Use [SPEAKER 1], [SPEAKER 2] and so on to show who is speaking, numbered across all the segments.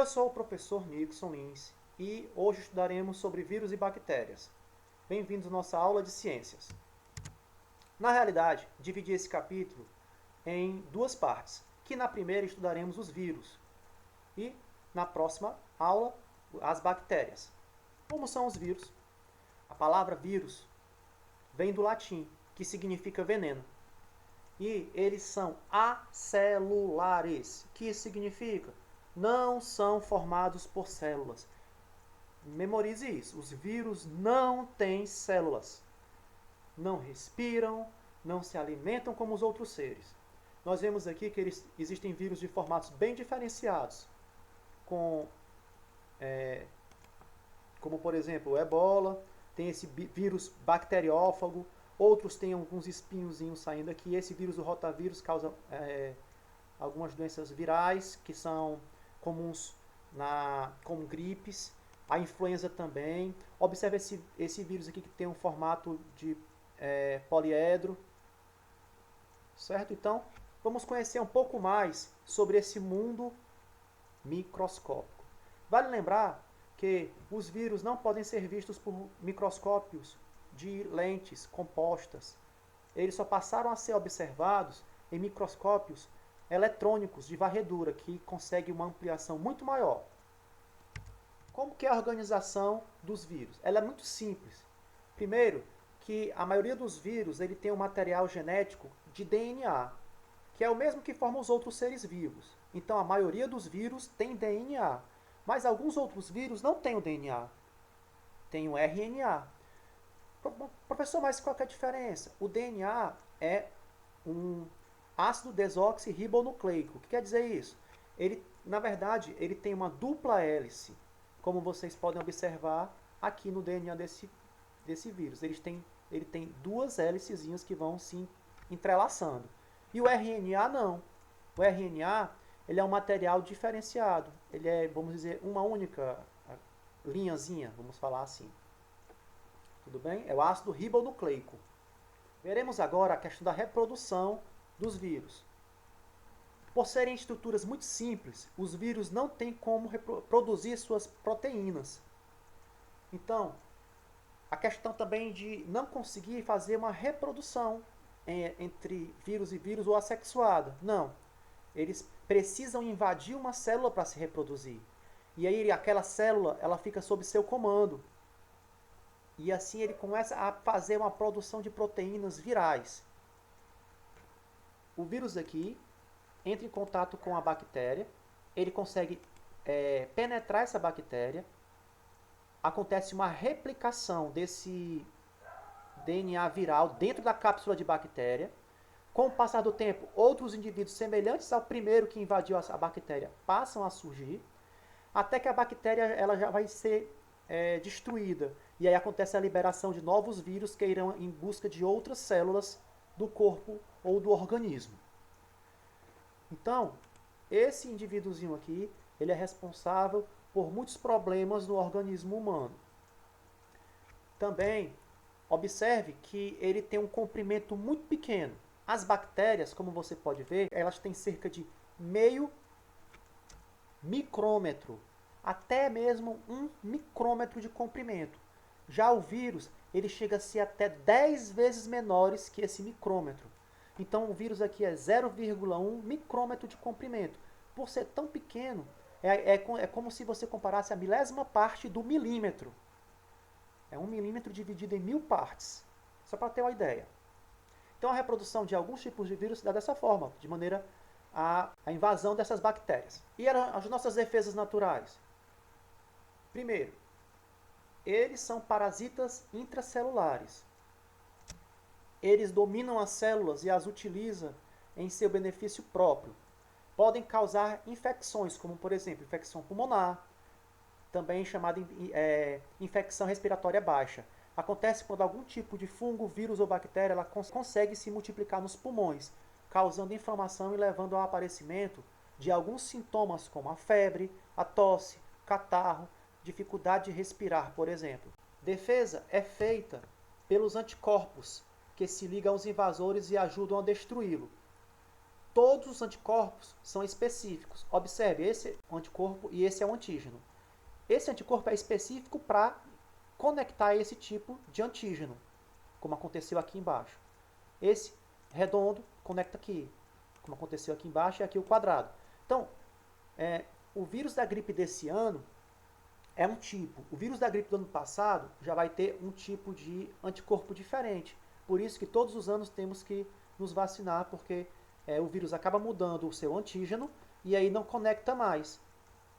[SPEAKER 1] Eu sou o professor Nixon Lins e hoje estudaremos sobre vírus e bactérias. Bem-vindos à nossa aula de ciências. Na realidade, dividi esse capítulo em duas partes, que na primeira estudaremos os vírus e na próxima aula as bactérias. Como são os vírus? A palavra vírus vem do latim, que significa veneno. E eles são acelulares, que significa não são formados por células. Memorize isso, os vírus não têm células. Não respiram, não se alimentam como os outros seres. Nós vemos aqui que existem vírus de formatos bem diferenciados, como por exemplo o ebola, tem esse vírus bacteriófago, outros têm alguns espinhozinhos saindo aqui. Esse vírus do rotavírus causa algumas doenças virais que são comuns como gripes, a influenza também. Observe esse vírus aqui que tem um formato de poliedro, certo? Então, vamos conhecer um pouco mais sobre esse mundo microscópico. Vale lembrar que os vírus não podem ser vistos por microscópios de lentes compostas. Eles só passaram a ser observados em microscópios eletrônicos de varredura, que conseguem uma ampliação muito maior. Como que é a organização dos vírus? Ela é muito simples. Primeiro, que a maioria dos vírus ele tem um material genético de DNA, que é o mesmo que forma os outros seres vivos. Então, a maioria dos vírus tem DNA. Mas alguns outros vírus não têm o DNA. Tem o RNA. Professor, mas qual que é a diferença? O DNA é um ácido desoxirribonucleico. O que quer dizer isso? Na verdade, ele tem uma dupla hélice, como vocês podem observar aqui no DNA desse vírus. Ele tem duas hélicezinhas que vão se entrelaçando. E o RNA não. O RNA ele é um material diferenciado. Ele é, vamos dizer, uma única linhazinha, vamos falar assim. Tudo bem? É o ácido ribonucleico. Veremos agora a questão da reprodução dos vírus. Por serem estruturas muito simples, os vírus não têm como reproduzir suas proteínas. Então, a questão também de não conseguir fazer uma reprodução entre vírus e vírus ou assexuada. Não. Eles precisam invadir uma célula para se reproduzir. E aí aquela célula ela fica sob seu comando. E assim ele começa a fazer uma produção de proteínas virais. O vírus aqui entra em contato com a bactéria, ele consegue penetrar essa bactéria, acontece uma replicação desse DNA viral dentro da cápsula de bactéria. Com o passar do tempo, outros indivíduos semelhantes ao primeiro que invadiu a bactéria passam a surgir, até que a bactéria ela já vai ser destruída. E aí acontece a liberação de novos vírus que irão em busca de outras células do corpo ou do organismo. Então, esse indivíduozinho aqui, ele é responsável por muitos problemas no organismo humano. Também, observe que ele tem um comprimento muito pequeno. As bactérias, como você pode ver, elas têm cerca de meio micrômetro, até mesmo 1 micrômetro de comprimento. Já o vírus, ele chega a ser até 10 vezes menores que esse micrômetro. Então o vírus aqui é 0,1 micrômetro de comprimento. Por ser tão pequeno, é como se você comparasse a milésima parte do milímetro. É 1 milímetro dividido em 1000 partes. Só para ter uma ideia. Então a reprodução de alguns tipos de vírus se dá dessa forma, de maneira a invasão dessas bactérias. E as nossas defesas naturais? Primeiro, eles são parasitas intracelulares. Eles dominam as células e as utilizam em seu benefício próprio. Podem causar infecções, como por exemplo, infecção pulmonar, também chamada infecção respiratória baixa. Acontece quando algum tipo de fungo, vírus ou bactéria ela consegue se multiplicar nos pulmões, causando inflamação e levando ao aparecimento de alguns sintomas como a febre, a tosse, catarro, dificuldade de respirar, por exemplo. Defesa é feita pelos anticorpos, que se ligam aos invasores e ajudam a destruí-lo. todos os anticorpos são específicos. Observe, esse é o anticorpo e esse é o antígeno. Esse anticorpo é específico para conectar esse tipo de antígeno, como aconteceu aqui embaixo. Esse redondo conecta aqui, como aconteceu aqui embaixo, e aqui o quadrado. Então, o vírus da gripe desse ano é um tipo. O vírus da gripe do ano passado já vai ter um tipo de anticorpo diferente. Por isso que todos os anos temos que nos vacinar, porque o vírus acaba mudando o seu antígeno e aí não conecta mais.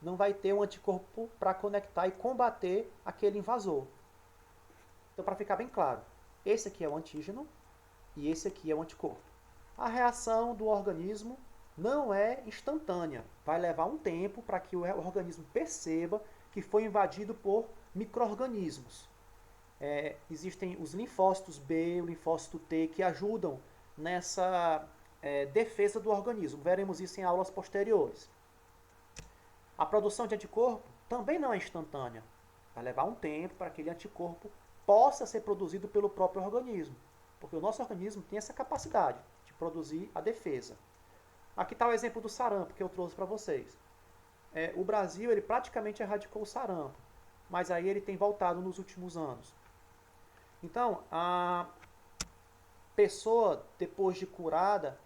[SPEAKER 1] Não vai ter um anticorpo para conectar e combater aquele invasor. Então, para ficar bem claro, esse aqui é o antígeno e esse aqui é o anticorpo. A reação do organismo não é instantânea. Vai levar um tempo para que o organismo perceba que foi invadido por micro-organismos. Existem os linfócitos B, o linfócito T, que ajudam nessa defesa do organismo. Veremos isso em aulas posteriores. A produção de anticorpo também não é instantânea. Vai levar um tempo para que aquele anticorpo possa ser produzido pelo próprio organismo. Porque o nosso organismo tem essa capacidade de produzir a defesa. Aqui está o exemplo do sarampo que eu trouxe para vocês. O Brasil ele praticamente erradicou o sarampo, mas aí ele tem voltado nos últimos anos. Então, a pessoa, depois de curada,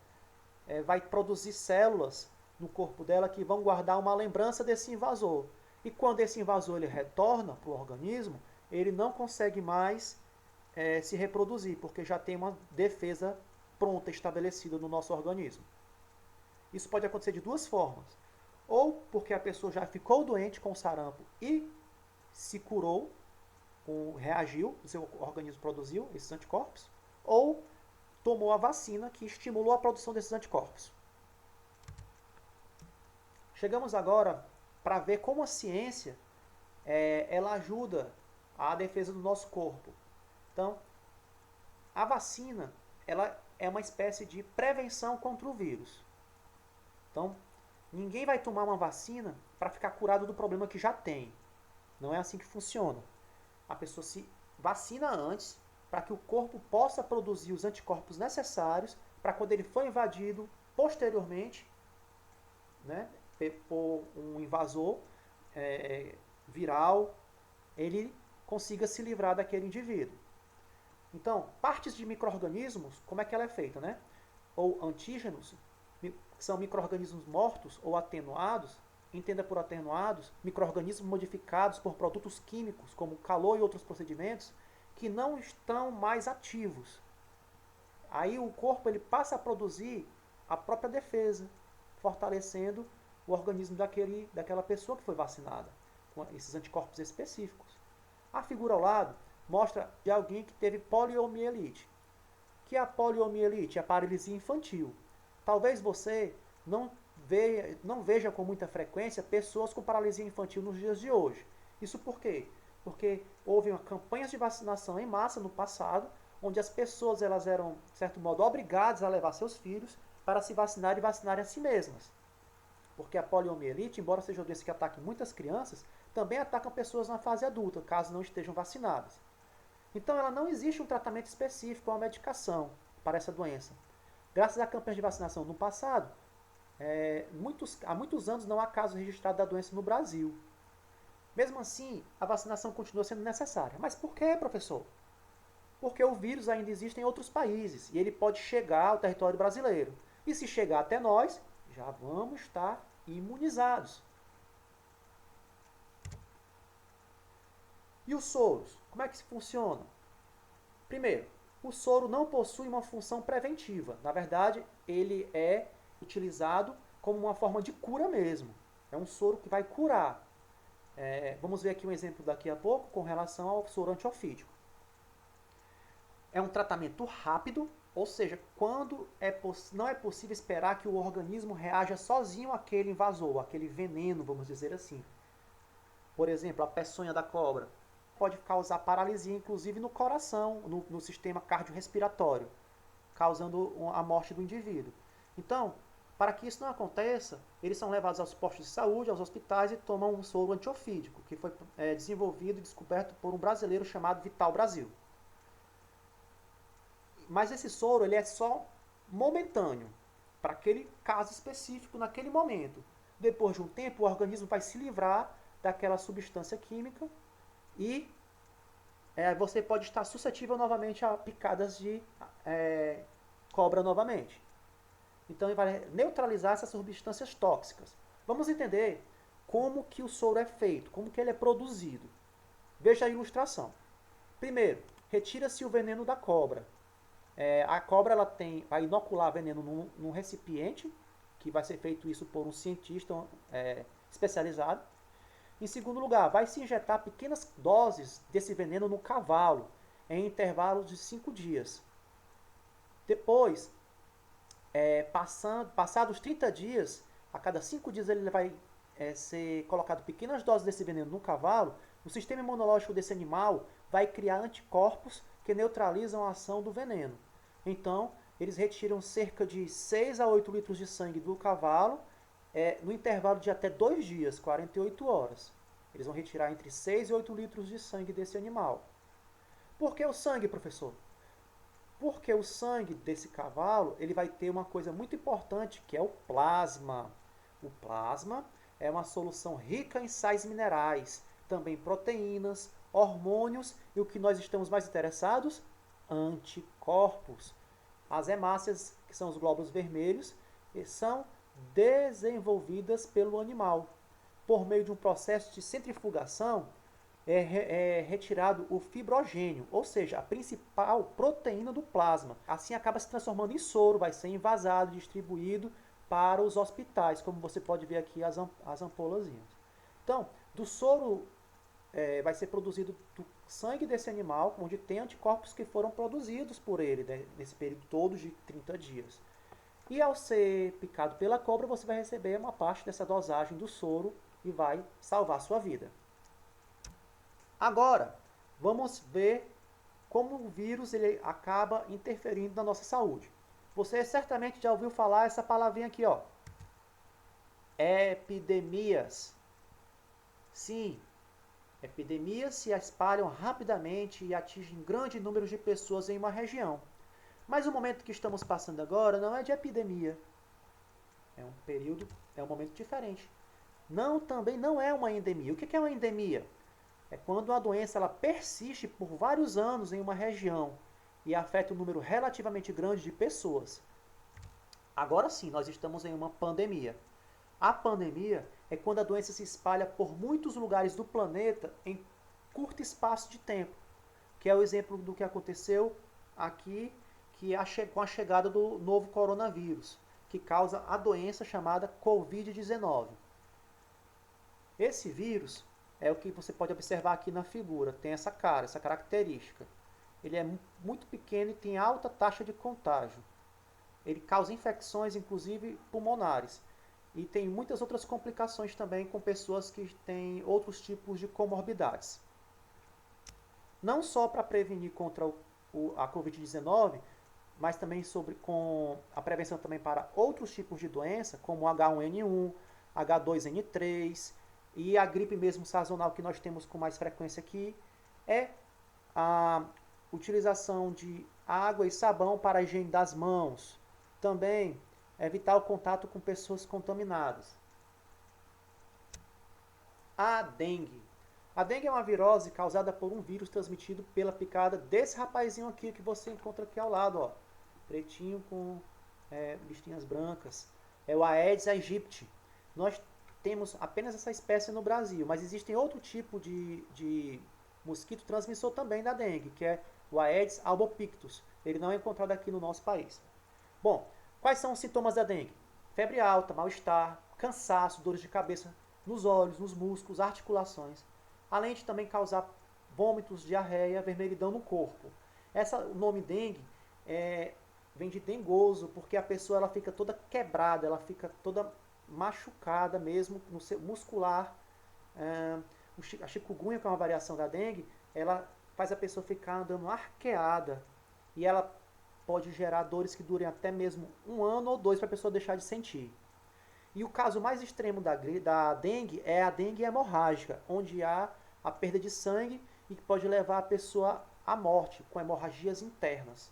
[SPEAKER 1] vai produzir células no corpo dela que vão guardar uma lembrança desse invasor. E quando esse invasor ele retorna para o organismo, ele não consegue mais se reproduzir, porque já tem uma defesa pronta, estabelecida no nosso organismo. Isso pode acontecer de duas formas. Ou porque a pessoa já ficou doente com sarampo e se curou, reagiu, o seu organismo produziu esses anticorpos, ou tomou a vacina que estimulou a produção desses anticorpos. Chegamos agora para ver como a ciência ela ajuda a defesa do nosso corpo. Então, a vacina ela é uma espécie de prevenção contra o vírus. Então, ninguém vai tomar uma vacina para ficar curado do problema que já tem. Não é assim que funciona. A pessoa se vacina antes para que o corpo possa produzir os anticorpos necessários para quando ele for invadido posteriormente, por um invasor viral, ele consiga se livrar daquele indivíduo. Então, partes de micro-organismos, como é que ela é feita, né? Ou antígenos, são micro-organismos mortos ou atenuados, entenda por atenuados, micro-organismos modificados por produtos químicos, como calor e outros procedimentos, que não estão mais ativos. Aí o corpo ele passa a produzir a própria defesa, fortalecendo o organismo daquela pessoa que foi vacinada, com esses anticorpos específicos. A figura ao lado mostra de alguém que teve poliomielite. Que é a poliomielite? É a paralisia infantil. Talvez você não veja com muita frequência pessoas com paralisia infantil nos dias de hoje. Isso por quê? Porque houve campanhas de vacinação em massa no passado, onde as pessoas elas eram, de certo modo, obrigadas a levar seus filhos para se vacinar e vacinarem a si mesmas. Porque a poliomielite, embora seja uma doença que ataque muitas crianças, também ataca pessoas na fase adulta, caso não estejam vacinadas. Então, ela não existe um tratamento específico ou uma medicação para essa doença. Graças à campanha de vacinação no passado, há muitos anos não há caso registrado da doença no Brasil. Mesmo assim, a vacinação continua sendo necessária. Mas por que, professor? Porque o vírus ainda existe em outros países e ele pode chegar ao território brasileiro. E se chegar até nós, já vamos estar imunizados. E os soros? Como é que funciona? Primeiro, o soro não possui uma função preventiva. Na verdade, ele é utilizado como uma forma de cura mesmo. É um soro que vai curar. Vamos ver aqui um exemplo daqui a pouco com relação ao soro antiofídico. É um tratamento rápido, ou seja, quando não é possível esperar que o organismo reaja sozinho àquele invasor, àquele veneno, vamos dizer assim. Por exemplo, a peçonha da cobra pode causar paralisia, inclusive no coração, no sistema cardiorrespiratório, causando a morte do indivíduo. Então, para que isso não aconteça, eles são levados aos postos de saúde, aos hospitais e tomam um soro antiofídico, que foi desenvolvido e descoberto por um brasileiro chamado Vital Brasil. Mas esse soro ele é só momentâneo. para aquele caso específico, naquele momento. Depois de um tempo, o organismo vai se livrar daquela substância química e você pode estar suscetível novamente a picadas de cobra novamente. Então ele vai neutralizar essas substâncias tóxicas. Vamos entender como que o soro é feito, como que ele é produzido. Veja a ilustração. Primeiro, retira-se o veneno da cobra. A cobra vai inocular veneno num recipiente, que vai ser feito isso por um cientista especializado. Em segundo lugar, vai se injetar pequenas doses desse veneno no cavalo, em intervalos de 5 dias. Depois, passados 30 dias, a cada 5 dias ele vai ser colocado pequenas doses desse veneno no cavalo. O sistema imunológico desse animal vai criar anticorpos que neutralizam a ação do veneno. Então, eles retiram cerca de 6 a 8 litros de sangue do cavalo no intervalo de até 2 dias, 48 horas. Eles vão retirar entre 6 e 8 litros de sangue desse animal. Por que o sangue, professor? Porque o sangue desse cavalo ele vai ter uma coisa muito importante, que é o plasma. O plasma é uma solução rica em sais minerais, também proteínas, hormônios e o que nós estamos mais interessados? Anticorpos. As hemácias, que são os glóbulos vermelhos, são desenvolvidas pelo animal. Por meio de um processo de centrifugação, é retirado o fibrogênio, ou seja, a principal proteína do plasma. Assim acaba se transformando em soro, vai ser envasado, distribuído para os hospitais, como você pode ver aqui as ampolazinhas. Então, do soro vai ser produzido do sangue desse animal, onde tem anticorpos que foram produzidos por ele, né, nesse período todo de 30 dias. E ao ser picado pela cobra, você vai receber uma parte dessa dosagem do soro e vai salvar a sua vida. Agora, vamos ver como o vírus ele acaba interferindo na nossa saúde. Você certamente já ouviu falar essa palavrinha aqui, ó. Epidemias. Sim, epidemias se espalham rapidamente e atingem grande número de pessoas em uma região. Mas o momento que estamos passando agora não é de epidemia. É um momento diferente. Também não é uma endemia. O que é uma endemia? É quando a doença ela persiste por vários anos em uma região e afeta um número relativamente grande de pessoas. Agora sim, nós estamos em uma pandemia. A pandemia é quando a doença se espalha por muitos lugares do planeta em curto espaço de tempo, que é o exemplo do que aconteceu aqui, que com a chegada do novo coronavírus, que causa a doença chamada Covid-19. Esse vírus é o que você pode observar aqui na figura, tem essa característica. Ele é muito pequeno e tem alta taxa de contágio. Ele causa infecções, inclusive pulmonares. E tem muitas outras complicações também com pessoas que têm outros tipos de comorbidades. Não só para prevenir contra a Covid-19, mas também com a prevenção também para outros tipos de doença, como H1N1, H2N3 e a gripe mesmo sazonal que nós temos com mais frequência aqui, é a utilização de água e sabão para a higiene das mãos. Também evitar o contato com pessoas contaminadas. A dengue. A dengue é uma virose causada por um vírus transmitido pela picada desse rapazinho aqui que você encontra aqui ao lado, ó. Pretinho com listinhas brancas. É o Aedes aegypti. Nós temos apenas essa espécie no Brasil, mas existem outro tipo de mosquito transmissor também da dengue, que é o Aedes albopictus. Ele não é encontrado aqui no nosso país. Bom, quais são os sintomas da dengue? Febre alta, mal-estar, cansaço, dores de cabeça nos olhos, nos músculos, articulações, além de também causar vômitos, diarreia, vermelhidão no corpo. O nome dengue vem de dengoso, porque a pessoa ela fica toda quebrada, ela fica toda machucada mesmo, no seu muscular. A chikungunya, que é uma variação da dengue, ela faz a pessoa ficar andando arqueada. E ela pode gerar dores que durem até mesmo 1 ano ou 2 para a pessoa deixar de sentir. E o caso mais extremo da dengue é a dengue hemorrágica, onde há a perda de sangue e que pode levar a pessoa à morte, com hemorragias internas.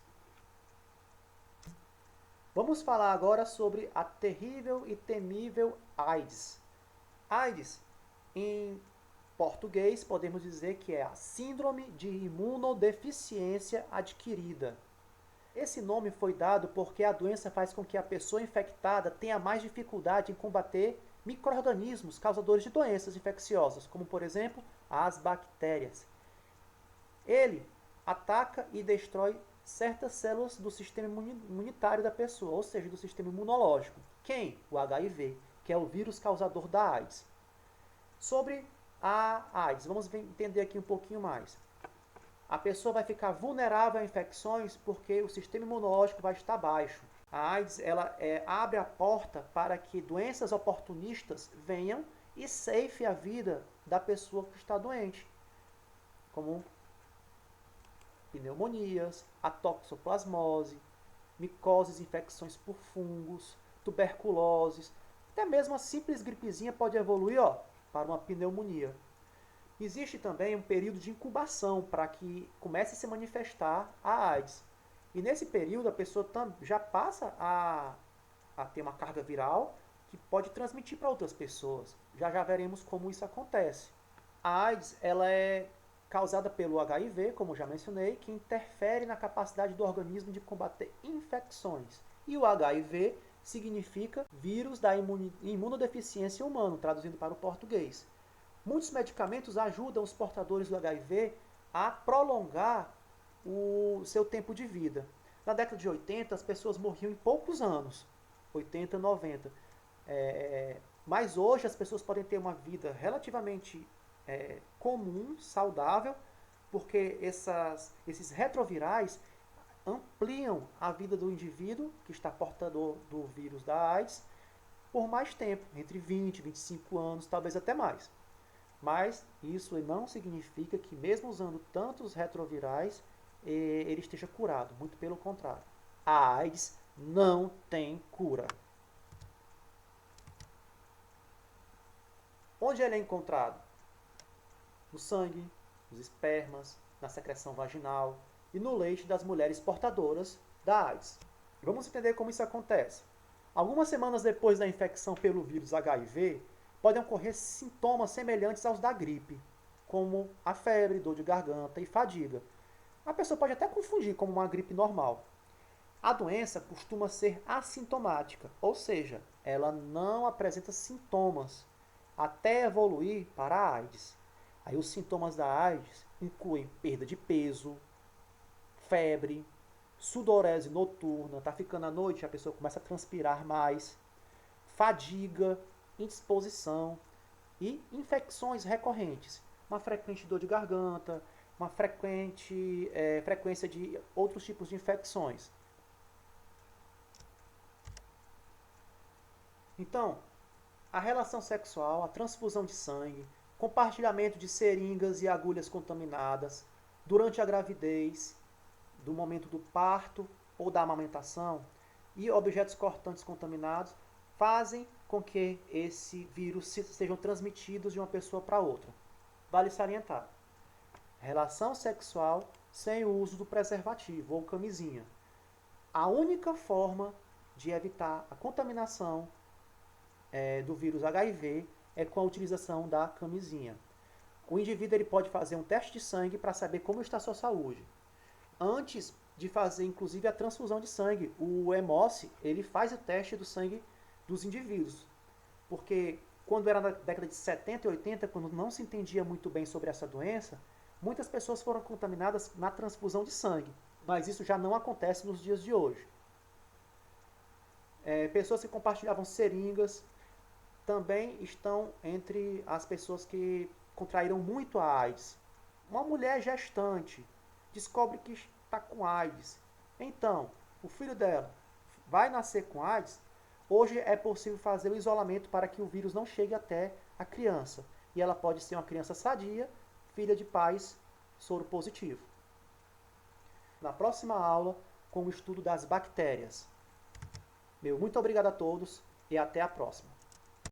[SPEAKER 1] Vamos falar agora sobre a terrível e temível AIDS. AIDS, em português, podemos dizer que é a Síndrome de Imunodeficiência Adquirida. Esse nome foi dado porque a doença faz com que a pessoa infectada tenha mais dificuldade em combater micro-organismos causadores de doenças infecciosas, como, por exemplo, as bactérias. Ele ataca e destrói certas células do sistema imunitário da pessoa, ou seja, do sistema imunológico. Quem? O HIV, que é o vírus causador da AIDS. Sobre a AIDS, vamos entender aqui um pouquinho mais. A pessoa vai ficar vulnerável a infecções porque o sistema imunológico vai estar baixo. A AIDS abre a porta para que doenças oportunistas venham e ceifem a vida da pessoa que está doente, como pneumonias, a toxoplasmose, micoses, infecções por fungos, tuberculoses, até mesmo a simples gripezinha pode evoluir para uma pneumonia. Existe também um período de incubação para que comece a se manifestar a AIDS. E nesse período a pessoa já passa a ter uma carga viral que pode transmitir para outras pessoas. Já veremos como isso acontece. A AIDS ela é causada pelo HIV, como já mencionei, que interfere na capacidade do organismo de combater infecções. E o HIV significa vírus da imunodeficiência humana, traduzindo para o português. Muitos medicamentos ajudam os portadores do HIV a prolongar o seu tempo de vida. Na década de 80, as pessoas morriam em poucos anos, 80, 90. Mas hoje as pessoas podem ter uma vida relativamente comum, saudável, porque esses retrovirais ampliam a vida do indivíduo que está portador do vírus da AIDS por mais tempo, entre 20 e 25 anos, talvez até mais. Mas isso não significa que mesmo usando tantos retrovirais, ele esteja curado. Muito pelo contrário. A AIDS não tem cura. Onde ele é encontrado? No sangue, nos espermas, na secreção vaginal e no leite das mulheres portadoras da AIDS. Vamos entender como isso acontece. Algumas semanas depois da infecção pelo vírus HIV, podem ocorrer sintomas semelhantes aos da gripe, como a febre, dor de garganta e fadiga. A pessoa pode até confundir com uma gripe normal. A doença costuma ser assintomática, ou seja, ela não apresenta sintomas, até evoluir para a AIDS. Aí os sintomas da AIDS incluem perda de peso, febre, sudorese noturna, tá ficando à noite, a pessoa começa a transpirar mais, fadiga, indisposição e infecções recorrentes. Uma frequente dor de garganta, uma frequência de outros tipos de infecções. Então, a relação sexual, a transfusão de sangue, compartilhamento de seringas e agulhas contaminadas durante a gravidez, do momento do parto ou da amamentação e objetos cortantes contaminados fazem com que esse vírus sejam transmitidos de uma pessoa para outra. Vale salientar: relação sexual sem o uso do preservativo ou camisinha. A única forma de evitar a contaminação do vírus HIV é com a utilização da camisinha. O indivíduo ele pode fazer um teste de sangue para saber como está a sua saúde. Antes de fazer, inclusive, a transfusão de sangue, o Hemoce, ele faz o teste do sangue dos indivíduos. Porque quando era na década de 70 e 80, quando não se entendia muito bem sobre essa doença, muitas pessoas foram contaminadas na transfusão de sangue. Mas isso já não acontece nos dias de hoje. Pessoas que compartilhavam seringas também estão entre as pessoas que contraíram muito a AIDS. Uma mulher gestante descobre que está com AIDS. Então, o filho dela vai nascer com AIDS. Hoje é possível fazer o isolamento para que o vírus não chegue até a criança. E ela pode ser uma criança sadia, filha de pais soropositivos. Na próxima aula, com o estudo das bactérias. Muito obrigado a todos e até a próxima.